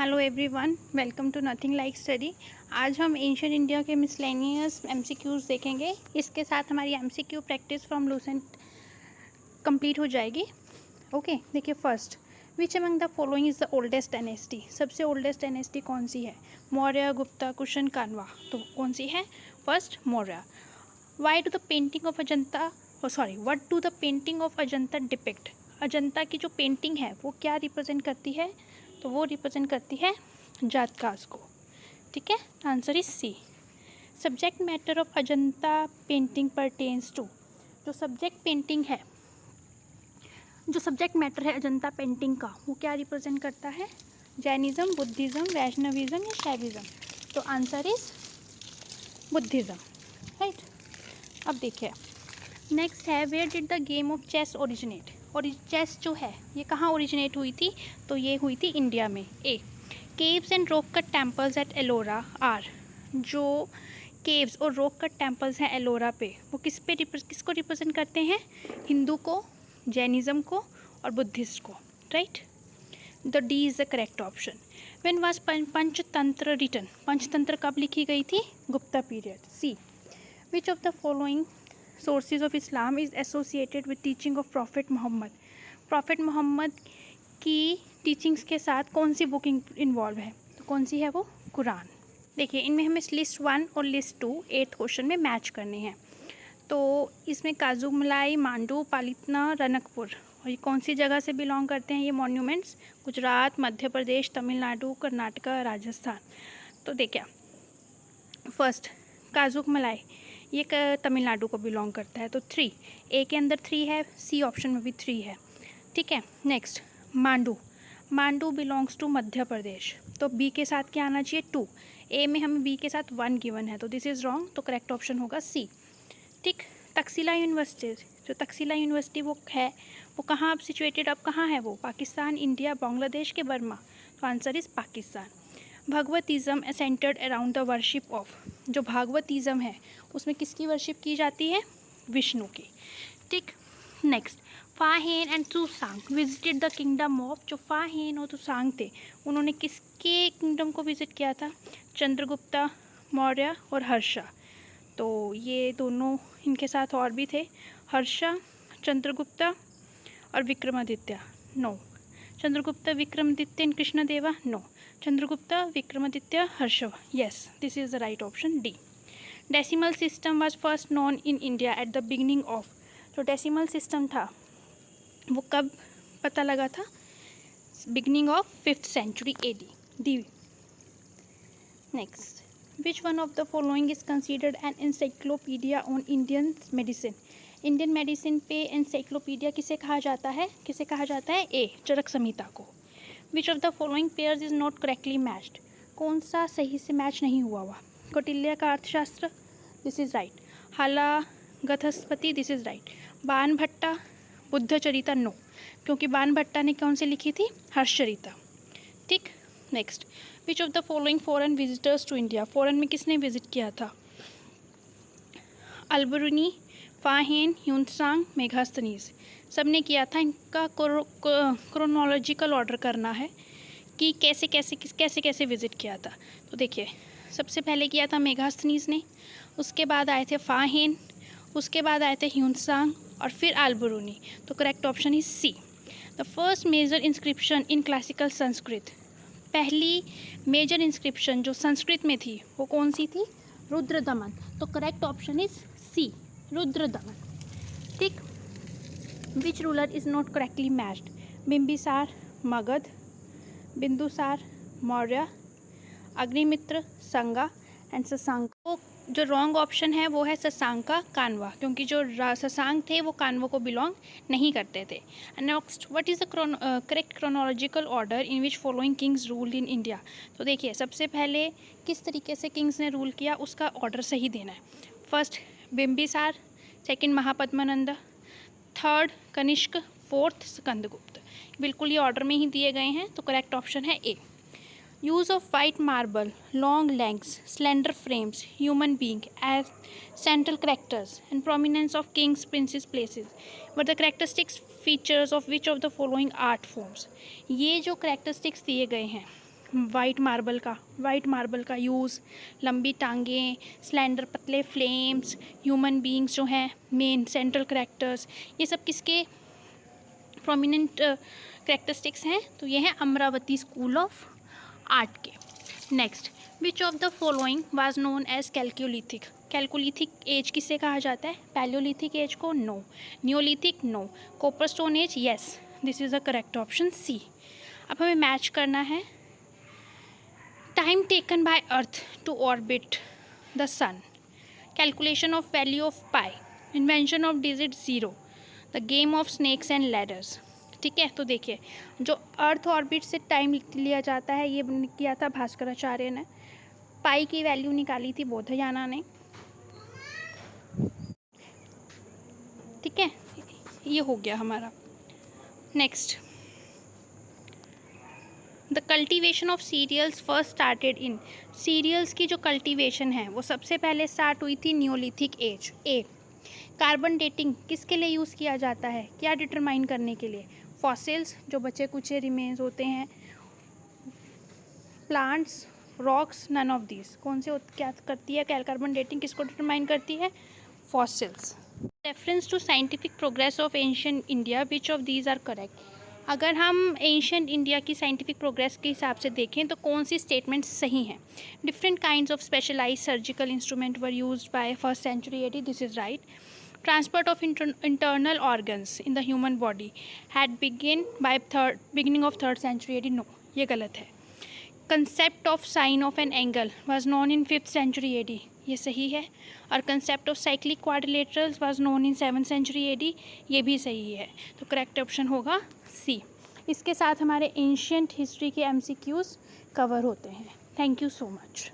Hello everyone, welcome to nothing like study. आज हम ancient India के मिसलेनियस एमसीक्यूज़ देखेंगे। इसके साथ हमारी MCQ practice from Lucent complete हो जाएगी। ओके, देखिए first, which among the following is the oldest dynasty. सबसे ओल्डेस्ट डायनेस्टी कौन सी है? मौर्य, गुप्ता, कुशन, कान्वा। तो कौन सी है? First Maurya. Why do the painting of Ajanta what do the painting of Ajanta depict. Ajanta की जो पेंटिंग है वो क्या रिप्रेजेंट करती है? तो वो रिप्रेजेंट करती है जात कास्ट को। ठीक है, answer is C. Subject matter of Ajanta painting pertains to. जो सब्जेक्ट मैटर है अजंता पेंटिंग का, वो क्या रिप्रेजेंट करता है? जैनिज्म, बुद्धिज़्म, वैष्णविज्म या शैविज्म। तो आंसर इज बुद्धिज़्म, राइट। अब देखिए नेक्स्ट है, where did the game of chess originate. और चेस जो है ये कहाँ ओरिजिनेट हुई थी? तो ये हुई थी इंडिया में। A, caves and rock cut temples at Ellora are. जो केव्स और रॉक कट टेम्पल्स हैं एलोरा पे, वो किसको रिप्रेजेंट करते हैं? हिंदू को, जैनिज़्म को और बुद्धिस्ट को, right. The D is the correct option. When was Panchatantra written. Panchatantra कब लिखी गई थी? Gupta period. C, which of the following sources of Islam is associated with teaching of prophet Mohammed. Prophet Mohammed की टीचिंग्स के साथ कौन सी बुकिंग इन्वॉल्व है? तो कौन सी है वो? कुरान। देखिए इनमें हमें लिस्ट 1 और लिस्ट 2 8th क्वेश्चन में मैच करने हैं। तो इसमें काजू मलाई, मांडू, पालितना, रनकपुर, और ये कौन सी जगह से बिलोंग करते हैं ये मॉन्यूमेंट्स? गुजरात, मध्य प्रदेश, तमिलनाडु, कर्नाटका, राजस्थान। तो देखिए फर्स्ट काजू मलाई, ये तमिलनाडु को बिलोंग करता है, तो 3, ए के अंदर 3 है, सी ऑप्शन में भी 3 है। ठीक है, next Mandu belongs to Madhya Pradesh, तो बी के साथ क्या आना चाहिए? 2। ए में हमें बी के साथ 1 गिवन है, तो दिस इज़ रॉन्ग, तो करेक्ट ऑप्शन होगा सी। ठीक, तक्षशिला यूनिवर्सिटी वो है, वो कहाँ अब सिचुएटेड, अब कहाँ है वो? पाकिस्तान, इंडिया, बांग्लादेश के बर्मा। तो answer is Pakistan. Bhagavatism centred around the worship of. जो भागवतिज़्म है उसमें किसकी वर्शिप की जाती है? विष्णु की। ठीक, next, Fahien and Tsang visited the kingdom of. जो फाहेन और तुसांग थे उन्होंने किसके किंगडम को विजिट किया था? चंद्रगुप्ता मौर्य और हर्षा। तो ये दोनों, इनके साथ और भी थे, हर्षा, चंद्रगुप्ता और Vikramaditya. No, Chandragupta, Vikramaditya and Krishnadeva. No, Chandragupta, Vikramaditya, Harsha. Yes, this is the right option, D. Decimal system was first known in India at the beginning of. जो डेसिमल सिस्टम था वो कब पता लगा था? Beginning of 5th century AD, D. Next, which one of the following is considered an encyclopaedia on Indian medicine. Indian medicine पे encyclopaedia किसे कहा जाता है? ए, चरक संहिता को। विच of the following pairs is not correctly matched. कौन सा सही से मैच नहीं हुआ? कौटिल्य का अर्थशास्त्र, दिस इज राइट। हालागथस्पति, this is right. Banabhatta, Buddhacharita, no, क्योंकि बाणभट्टा ने कौन से लिखी थी? हर्षचरिता। ठीक, next, which of the following foreign visitors to India. Foreign में किसने विजिट किया था? अल्बरुनी, फाहेन, ह्यूनसांग, मेघास्तनीज, सब ने किया था। इनका क्रोनोलॉजिकल ऑर्डर करना है कि कैसे कैसे विजिट किया था। तो देखिए सबसे पहले किया था मेघास्तनीज ने, उसके बाद आए थे फाहेन, उसके बाद आए थे ह्यूनसांग और फिर अल्बरुनी। तो correct option is C. The first major inscription in classical Sanskrit. पहली मेजर इंस्क्रिप्शन जो संस्कृत में थी वो कौन सी थी? रुद्रदमन। तो correct option is C, Rudradaman. ठीक, which ruler is not correctly matched. Bimbisara, Magadha, Bindusara, Maurya, Agnimitra, Sunga and Shashank. जो रॉन्ग ऑप्शन है वो है शशांका कान्वा, क्योंकि जो शशांक थे वो कान्वा को बिलोंग नहीं करते थे। Next, what is the correct chronological order in which following Kings ruled in India. तो देखिए सबसे पहले किस तरीके से किंग्स ने रूल किया उसका ऑर्डर सही देना है। First Bimbisara, second Mahapadmananda, third Kanishka, fourth Skandagupta. बिल्कुल ये ऑर्डर में ही दिए गए हैं, तो करेक्ट ऑप्शन है A. Use of white marble, long legs, slender frames, human being as central characters and prominence of kings princes palaces were the characteristics features of which of the following art forms. ये जो characteristics दिए गए हैं white marble का use, लंबी टांगें, slender पतले flames, human beings जो हैं मेन सेंट्रल करैक्टर्स, ये सब किसके प्रोमिनेंट करैक्टरिस्टिक्स हैं? तो ये हैं अमरावती स्कूल ऑफ आर्ट के। Next, which of the following was known as chalcolithic? Chalcolithic age किसे कहा जाता है? पैलियोलिथिक एज को? No. Neolithic? No. Copper stone age? Yes. This is the correct option C. अब हमें मैच करना है। Time taken by earth to orbit the sun, calculation of value of pi, invention of digit zero, the game of snakes and ladders. ठीक है, तो देखिए जो earth orbit से टाइम लिया जाता है ये किया था भास्कराचार्य ने, पाई की वैल्यू निकाली थी बोधयाना ने। ठीक है, ये हो गया हमारा। Next, the cultivation of cereals first started in, cereals की जो कल्टीवेशन है वो सबसे पहले स्टार्ट हुई थी न्योलिथिक एज। ए। कार्बन डेटिंग किसके लिए यूज़ किया जाता है? क्या डिटरमाइन करने के लिए? फॉसिल्स, जो बचे कुचे रिमेन्स होते हैं, plants, rocks, none of these. कौन से क्या करती है कार्बन डेटिंग? किसको डिटरमाइन करती है? Fossils. Reference to scientific progress of ancient India, which of these are correct? अगर हम एंशिएंट इंडिया की साइंटिफिक प्रोग्रेस के हिसाब से देखें तो कौन सी स्टेटमेंट्स सही हैं? Different kinds of specialised surgical instrument were used by first century AD, this is right. Transport of internal organs in the human body had beginning of third century AD, no, ये गलत है। Concept of sine of an angle was known in 5th century AD, ये सही है। और concept of cyclic quadrilaterals was known in 7th century AD, ये भी सही है। तो करेक्ट ऑप्शन होगा सी। इसके साथ हमारे एंशिएंट हिस्ट्री के MCQs कवर होते हैं। Thank you so much.